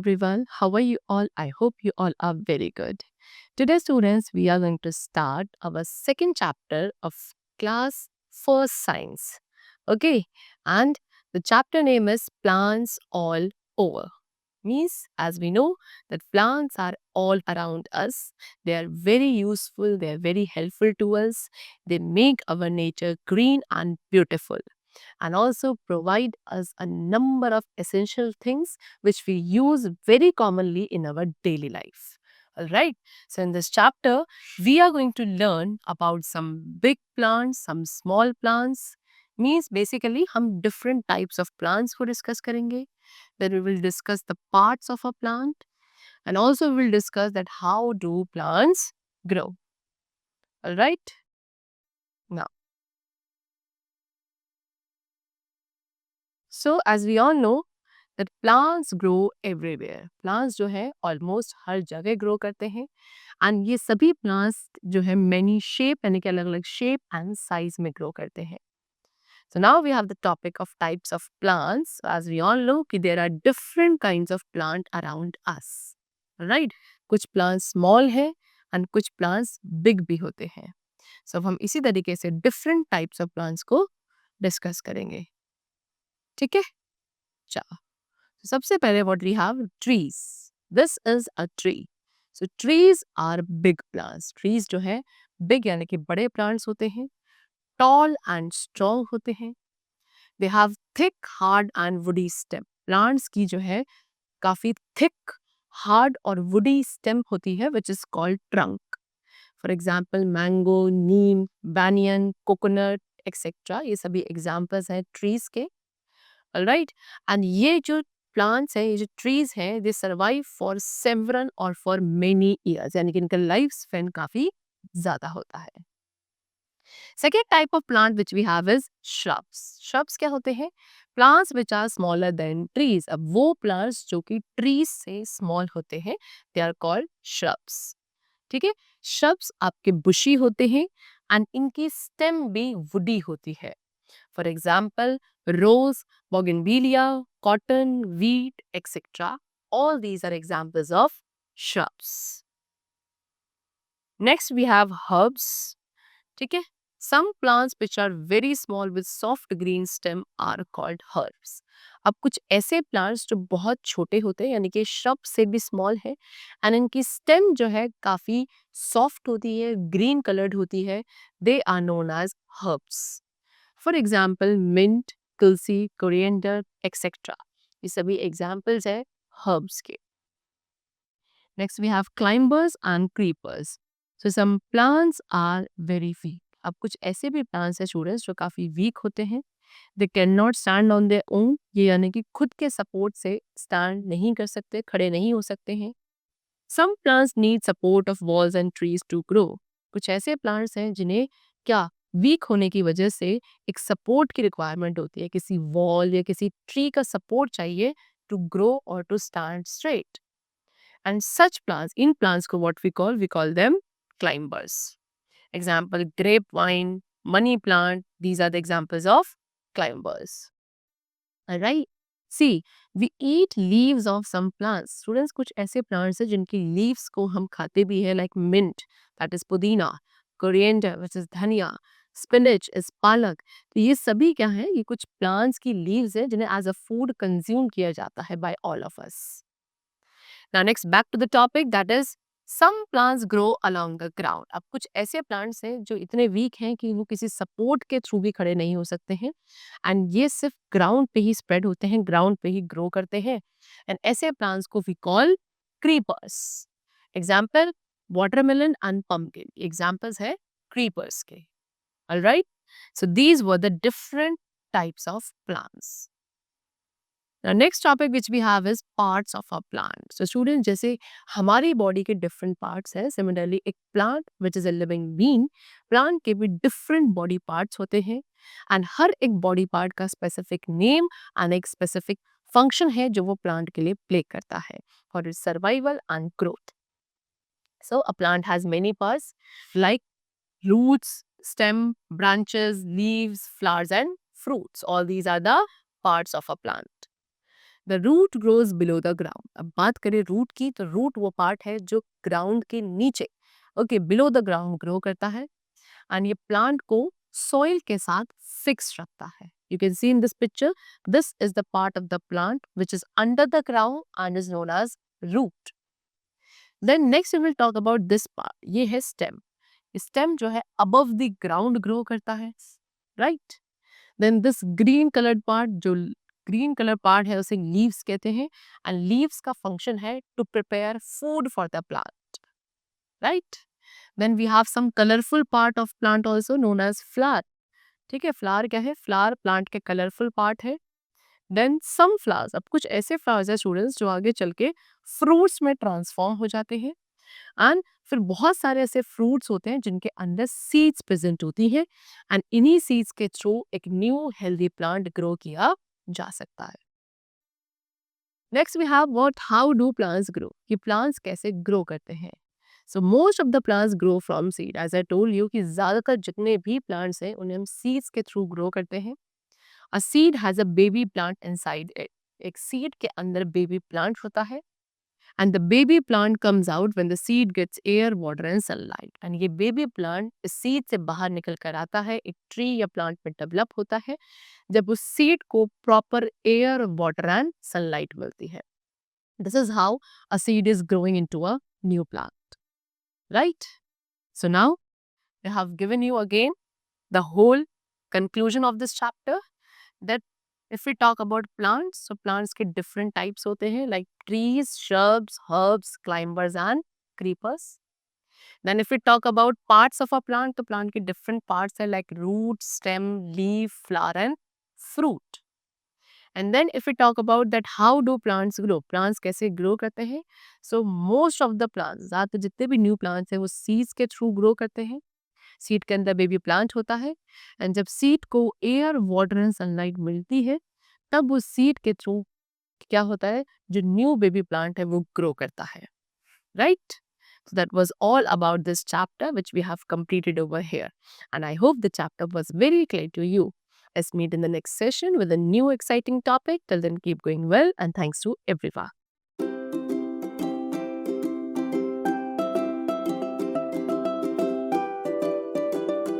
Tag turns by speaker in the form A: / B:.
A: everyone. How are you all? I hope you all are very good. Today, students, we are going to start our second chapter of class first science. Okay, and the chapter name is Plants All Over. Means, as we know, that plants are all around us. They are very useful, they are very helpful to us. They make our nature green and beautiful and also provide us a number of essential things which we use very commonly in our daily life. All right. So, in this chapter, we are going to learn about some big plants, some small plants. Means basically हम different types of plants को discuss करेंगे. Then we will discuss the parts of a plant and also we will discuss that how do plants grow. All right. Now, so as we all know that plants grow everywhere. Plants जो है almost हर जगह grow करते हैं and ये सभी plants जो है many shape यानी कि अलग-अलग shape and size में grow करते हैं. So now we have the topic of types of plants. So as we all know कि there are different kinds of plant around us. Right? कुछ plants small है and कुछ plants big भी होते हैं. So हम इसी तरीके से different types of plants को discuss करेंगे. ठीक है? चलो. सबसे पहले what we have trees. This is a tree. So trees are big plants. Trees जो है big यानी कि बड़े plants होते हैं, tall and strong होते हैं. They have thick, hard and woody stem. Plants की जो है काफी thick, hard और woody stem होती है which is called trunk. For example, mango, neem, banyan, coconut, etc. ये सभी examples हैं trees के. Alright, and ये जो plants हैं, ये जो trees हैं, they survive for several or for many years. यानी कि इनका लाइफ स्पेन काफी ज्यादा होता है. Second type of plant which we have is shrubs. Shrubs क्या होते हैं? Plants which are smaller than trees. अब वो plants जो कि trees से small होते हैं, they are called shrubs. ठीक है? Shrubs आपके bushy होते हैं and इनकी stem भी woody होती है. For example, rose, bougainvillea, cotton, wheat, etc. All these are examples of shrubs. Next, we have herbs. ठीक है? Some plants which are very small with soft green stem are called herbs. अब कुछ ऐसे plants जो बहुत छोटे होते हैं यानी कि shrub से भी small है and इनकी stem जो है काफी soft होती है, green colored होती है, they are known as herbs. For example, mint, tulsi, coriander, etc. ये सभी examples है herbs के. Next we have climbers and creepers. So some plants are very weak. अब कुछ ऐसे भी plants हैं students जो काफी weak होते हैं. They cannot stand on their own. ये यानी कि खुद के support से stand नहीं कर सकते, खड़े नहीं हो सकते हैं. Some plants need support of walls and trees to grow. कुछ ऐसे plants हैं जिन्हें क्या वीक होने की वजह से एक सपोर्ट की रिक्वायरमेंट होती है, किसी वॉल या किसी ट्री का सपोर्ट चाहिए टू ग्रो और to stand straight. And such plants, इन प्लांट्स को what we call them climbers. Example grape vine, money plant, these are the examples of climbers. Right. See, we eat leaves of some plants. Students कुछ ऐसे plants हैं जिनकी leaves को हम खाते भी हैं, लाइक मिंट दैट इज पुदीना, कोरिएंडर व्हिच इज धनिया, स्पिनच इज पालक. तो ये सभी क्या है, ये कुछ प्लांट्स की लीव्स हैं जिन्हें एज अ फूड कंज्यूम किया जाता है by all of us. Now next back to the topic that is some plants grow along the ground. अब कुछ ऐसे प्लांट्स हैं जो इतने वीक हैं कि वो किसी सपोर्ट के थ्रू भी खड़े नहीं हो सकते हैं एंड ये सिर्फ ग्राउंड पे ही स्प्रेड होते हैं, ग्राउंड पे ही ग्रो करते हैं एंड ऐसे प्लांट्स को we call creepers. Example watermelon and pumpkin, examples है क्रीपर्स के. Alright, so these were the different types of plants. Now, next topic which we have is parts of a plant. So students, जैसे हमारी body के different parts है, similarly एक plant which is a living being, plant के भी different body parts होते हैं and हर एक body part का specific name and एक specific function है जो वो plant के लिए play करता है for its survival and growth. So a plant has many parts like roots, stem, branches, leaves, flowers and fruits. All these are the parts of a plant. The root grows below the ground. अब बात करें root की, तो root वो part है जो ground के नीचे, okay, below the ground grow करता है, एंड ये प्लांट को सॉइल के साथ फिक्स रखता है। You can see in this picture, this is the part of the plant which is under the ground and is known as root. Then next we will talk about this part, ये है stem. Stem जो है above the ground grow करता है, right. Then this green coloured part, जो green colour part है उसे leaves कहते हैं, एंड लीव्स का फंक्शन है to prepare food for the plant, right. Then we have some colourful part of plant also known as flower. ठीक है, flower क्या है? फ्लावर प्लांट के कलरफुल पार्ट है। देन सम फ्लावर्स, अब कुछ ऐसे फ्लावर्स है स्टूडेंट्स जो आगे चल के फ्रूट्स में ट्रांसफॉर्म हो जाते हैं, एंड फिर बहुत सारे ऐसे फ्रूट्स होते हैं जिनके अंदर सीड्स प्रेजेंट होती हैं, एंड इन्हीं सीड्स के थ्रू एक न्यू हेल्दी प्लांट ग्रो किया जा सकता है। Next we have what, how do plants grow, कि प्लांट्स कैसे ग्रो करते हैं। So most of the plants grow from seed, as I told you कि ज्यादातर जितने भी प्लांट्स हैं उन्हें हम सीड्स के थ्रू ग्रो करते हैं। A seed has a baby plant inside it, एक सीड के अंदर बेबी प्लांट होता है, and the baby plant comes out when the seed gets air water and sunlight, and ये बेबी प्लांट इस सीड से बाहर निकल कर आता है, एक ट्री या प्लांट में डेवलप होता है जब उस सीड को proper air, water and sunlight मिलती है। This is how a seed is growing into a new plant, right. So now I have given you again the whole conclusion of this chapter, that if we talk about plants, so plants के different types होते हैं, like trees, shrubs, herbs, climbers and creepers. Then if we talk about parts of a plant, तो plant के different parts है like root, stem, leaf, flower and fruit. And then if we talk about that how do plants grow, plants कैसे grow करते हैं, so most of the plants, ज़्यादातर जितने भी new plants हैं वो seeds के through grow करते हैं। सीड के अंदर बेबी प्लांट होता है, एंड जब सीड को एयर, वाटर एंड सनलाइट मिलती है तब उस सीड के थ्रू क्या होता है, जो न्यू बेबी प्लांट है वो ग्रो करता है, right. So that was all about this chapter which we have completed over here, and I hope the chapter was very clear to you. Let's meet in the next session with a new exciting topic. Till then, keep going well, and thanks to everyone.